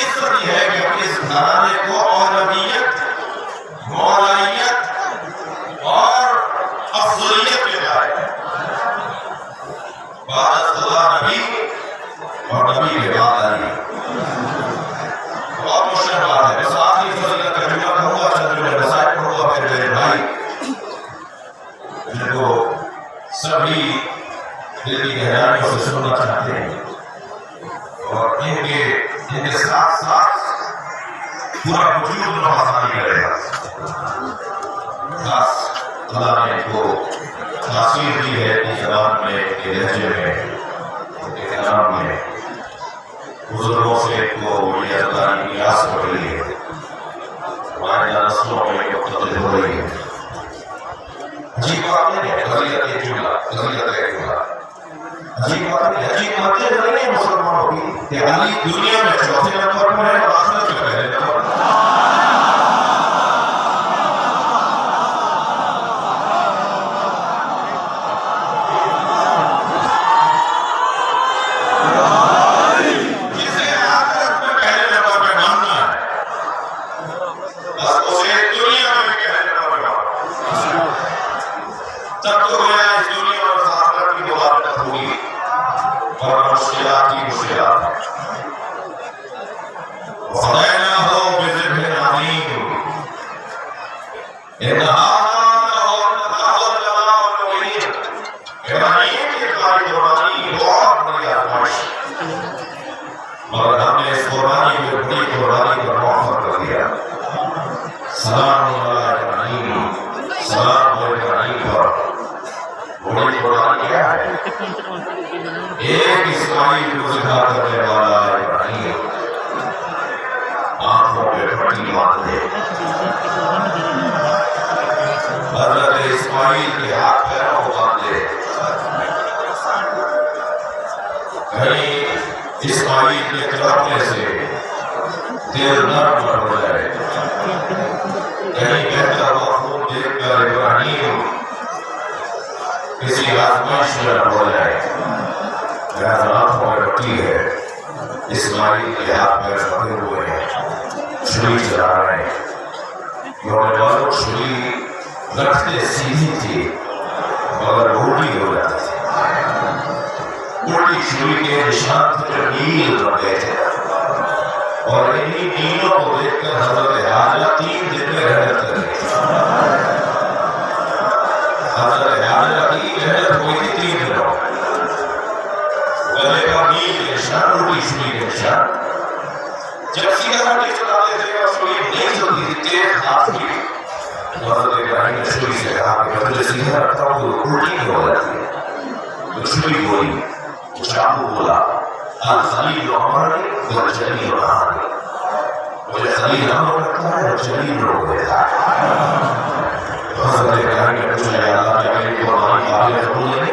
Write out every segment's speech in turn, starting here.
इज्जत है कि अपने इस घराने को औलवियत, मौलाइयत और अफजलियत में लाए। बाद खुदा नबी और नबी के बाद अली। बहुत मुश्किल बात है। बस आखिरी फजीलत का जुमला कहूंगा, चंद जुमले रसायन कहूंगा, फिर मेरे भाई जिनको सभी दिल की गहराइयों से सुनना चाहते हैं और इनके साथ साथ पूरा वजूद नवाज़ानी करेगा। खास अल्लाह ने इनको तासीर दी है अपनी ज़बान में, के लहजे में, के कलाम में। बुजुर्गों से इनको बड़ी अल्लाह की नियाज़ पड़ रही है। हमारे नस्लों में मुख्तलिफ हो रही है। अजीब बात नहीं है, अजीब बात नहीं है मुसलमानों की कि अली दुनिया में चौथे नंबर पर है और आखिरत में पहले नंबर पर। जिसे आखिरत में पहले नंबर पर मानना है, बस उसे दुनिया में भी पहले नंबर पर मानना। तब तो गया इस दुनिया और आखिरत की मुबारकत होगी और मुश्किलात की मुश्किलात है। खुदाना हो बिज़िक्र अज़ीम इब्राहीम की कारी कुर्बानी बहुत बड़ी आज़माइश, मगर हमने इस कुर्बानी को बड़ी कुर्बानी पर मुअफ़्फ़क़ कर दिया। सलाम अला इब्राहीम, सलाम इब्राहीम पर। बड़ी कुर्बानी क्या है? एक इस्माइल को ज़िंदा करने वाला इब्राहीम आंखों पे पट्टी बांध दे। हज़रत इस्माइल के हाथ पैरों को बांध दे। कहीं इस्माइल के तड़पने से दिल नर्म हो जाए, कहीं बहता हुआ खून देखकर इब्राहीम किसी आज़माइश में हो जाए। आंखों में पट्टी है, इस्माइल के हाथ पैर बंधे हुए हैं, छुरी चला रहे हैं। छुरी रखते सीधी थी मगर उल्टी हो जाती थी। उल्टी छुरी के निशान थे जो नील बन गए थे और इन्हीं नीलों को देखकर हज़रत हाजरा 3 दिन में रहमत कर गई। हज़रत हाजरा की रहमत हुई थी 3 दिनों में। गले पर नील के निशान, उल्टी छुरी के निशान। जब सीधा रोटी चलाते थे और छुरी नहीं चलती थी, तेज हाथ की, तो हज़रत इब्राहीम ने छुरी से कहा कि मैं तुझे सीधा रखता हूँ तो उल्टी नहीं हो जाती है। तो छुरी बोली, चाकू बोला, अल खलील अमरनी वल जलील नहानी। मुझे खलील अमर रखता है और जलील रोक देता है। तो हज़रत इब्राहीम ने पूछा, या अल्लाह क्या मेरी कुर्बानी काबिल कबूल है?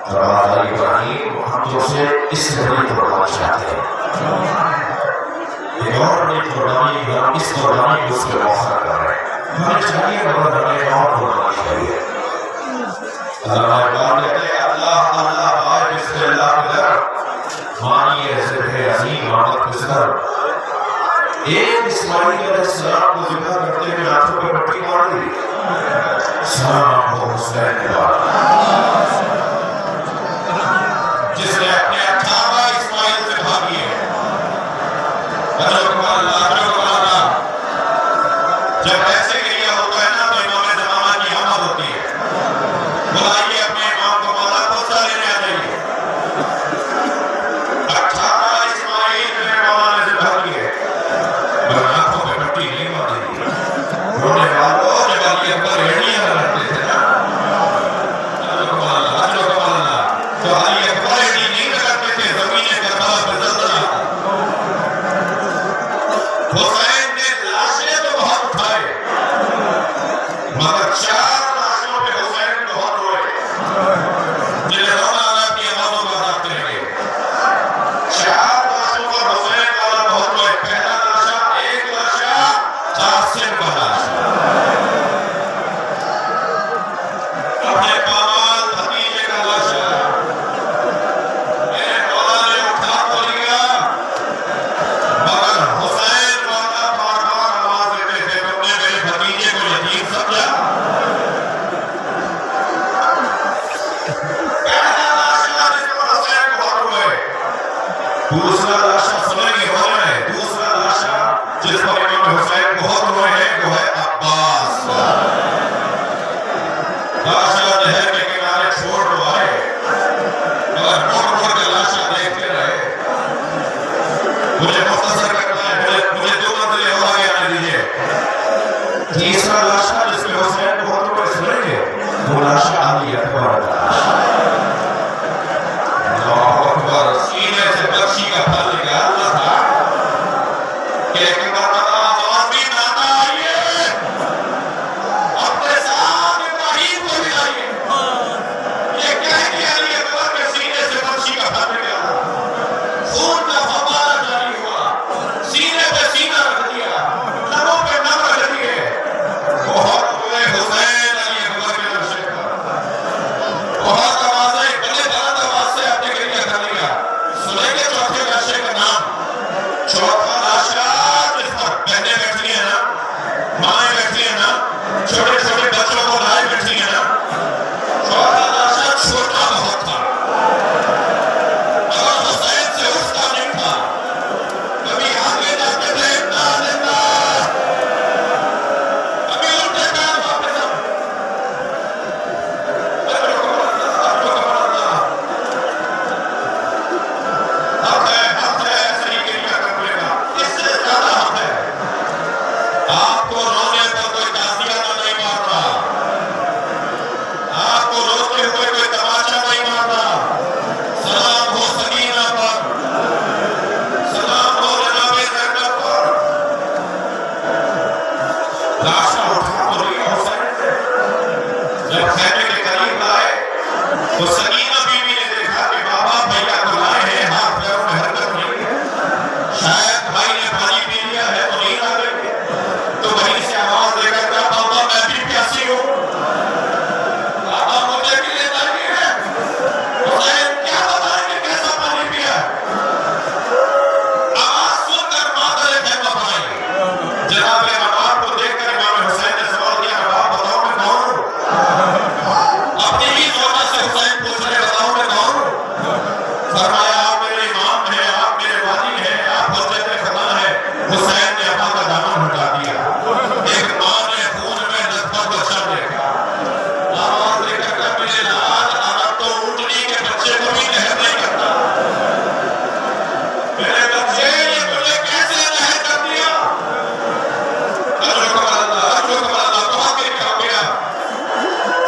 फरमाया, इब्राहीम हम तुझसे इस बड़ी कुर्बानी चाहते हैं। एक और बड़ी कुर्बानी, हम इस कुर्बानी को उसके मौका कर रहे हैं। हमें चाहिए मगर हमें और कुर्बानी चाहिए। अल्लाह कहते हैं, अल्लाह अल्लाह बाय बिस्मिल्लाह कर मानिए सिर्फ अज़ीम मामद बिस्तर। एक इस्माइल अलैहिस्सलाम को ज़िंदा करते हुए आंखों पे पट्टी मार दी। सलाम हो हुसैन के बाद जिसने अपने 18 इस्माइल से भागी है। जब ऐसे क्रिया होता है ना तो इमाम ज़माना की आमद होती है। बुलाइए अपने इमाम को, मौला पोसा लेने आ जाइए। 18 इस्माइल ने मौला ने ज़िंदा किए मगर आंखों पे पट्टी नहीं मारी। रोने वालों जब अली अकबर एड़ियां रखते थे ना, तो अली अकबर एड़ी नहीं करते थे, ज़मीन करबला पे ज़लज़ला। हुसैन ने लाशें तो बहुत उठाए मुझे मुख्तसर करना है, मुझे 2 मंजिलें और आगे आने दीजिए। तीसरा लाशा जिसमें हुसैन को होते हुए सुनेंगे वो लाशा अली अकबर का। अल्लाहु अकबर। सीने से बख्शी का फल निकालना था कि एक मरतबा आवाज़ नाना आइए, अपने साथ इब्राहीम को मिलाइए। ये कह के अली अकबर के सीने से बख्शी का फल निकाला, खून का फव्वारा जारी हुआ, सीने पे सीना रख दिया, नमों पे नम रख दिए। बहुत हुए हुसैन अली अकबर के नक्शे पर, बहुत आवाज़ें बड़े बुलंद आवाज़ से आपने गिरिया कर दिया। सुनेंगे चौथे नक्शे का नाम। चौथा लाशा जिस पर बहनें बैठी हैं ना, माएं बैठी हैं ना, छोटे छोटे बच्चों को लाए बैठी हैं ना, चौथा लाशा छोटा बहुत था, मगर हुसैन से उठता नहीं था। कभी आगे जाते थे इतना जिंदा, कभी उल्टे पैर वापस अब है सही गिरिया करने का, इससे ज्यादा हक है। आपको रोने पर कोई ताज़ियाना नहीं मार रहा, आपको रोते हुए कोई तमाचा नहीं मार रहा। सलाम हो सकीना पर, सलाम हो जनाबे ज़ैनब पर। लाशा उठा तो लिया हुसैन ने। जब खैमे के करीब आए तो सकीना बीवी ने देखा कि बाबा भैया को लाए हैं, हाथ पैरों में हरकत नहीं है, शायद भाई ने पानी पी लिया है तो नींद आ गई है। तो वहीं से आवाज देकर कहा, बाबा मैं भी प्यासी हूँ, बाबा मुझे भी ले जाइए। हुसैन क्या बताएंगे कैसा पानी पिया। आवाज सुनकर माता ने खैमा बनाई। जनाब अमार को देखकर इमाम हुसैन ने सवाल किया, बाप बताओ मैं कौन हूँ। अपनी ही ज़बान से हुसैन पूछ रहे, बताओ मैं कौन हूँ। फरमाया आप मेरे इमाम हैं, आप मेरे वाली हैं, आप हुज्जत खुदा हैं। हुसैन ने अपना का दामन हटा दिया। एक माँ ने खून में लथपथ बच्चा देखा, आवाज देकर कहा, मेरे लाल अरब तो ऊँटनी के बच्चे को भी नहर नहीं करता। मेरे बच्चे ये तुझे कैसे नहर कर दिया। बहुत गिरिया हो गया।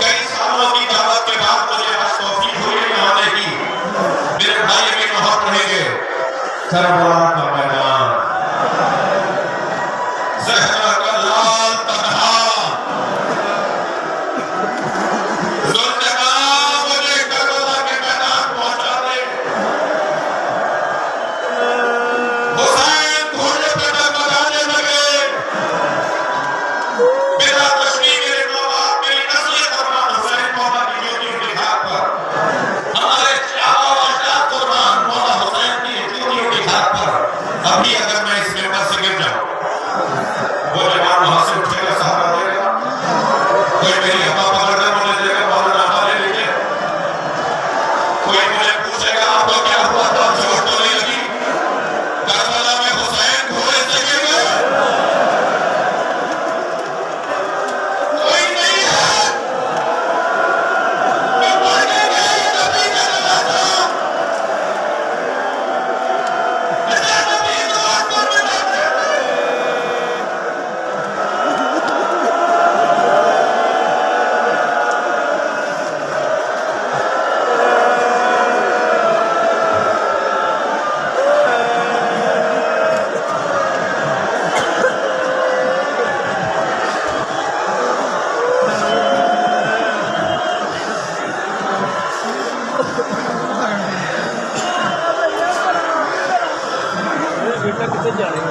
कई सालों की दावत के बाद मुझे आज तौफीक हुई है आने की। मेरे भाई भी बहुत रहेंगे। करबला का मैदान, ज़हरा का लाल तन्हा, ज़ुल्फ़िकार मुझे करबला के मैदान पहुंचा दे। हुसैन घोड़े पे डगमगाने लगे। बिला तशरीह मेरे माँ बाप, मेरी नस्ल कुर्बान हुसैन मौला की ज्योति के घाट पर, हमारे चारों अजदाद कुर्बान मौला हुसैन की ज्योति के घाट पर। अभी अगर मैं इस मेंबर से गिर जाऊं, वो जवान वहां से उठेगा, सहारा देगा, कोई मेरी हवा पकड़कर मुझे देगा, मौलाना हवा ले लीजिए, कोई मुझे पूछेगा आपको क्या हुआ था, चोट तो नहीं लगी। करबला में हुसैन घोड़े से गिर गए, कोई नहीं है, मैं मर गया, ये नबी का नवासा, इधर नबी द्वार पर मिलाते हैं। बेटा कितने जाने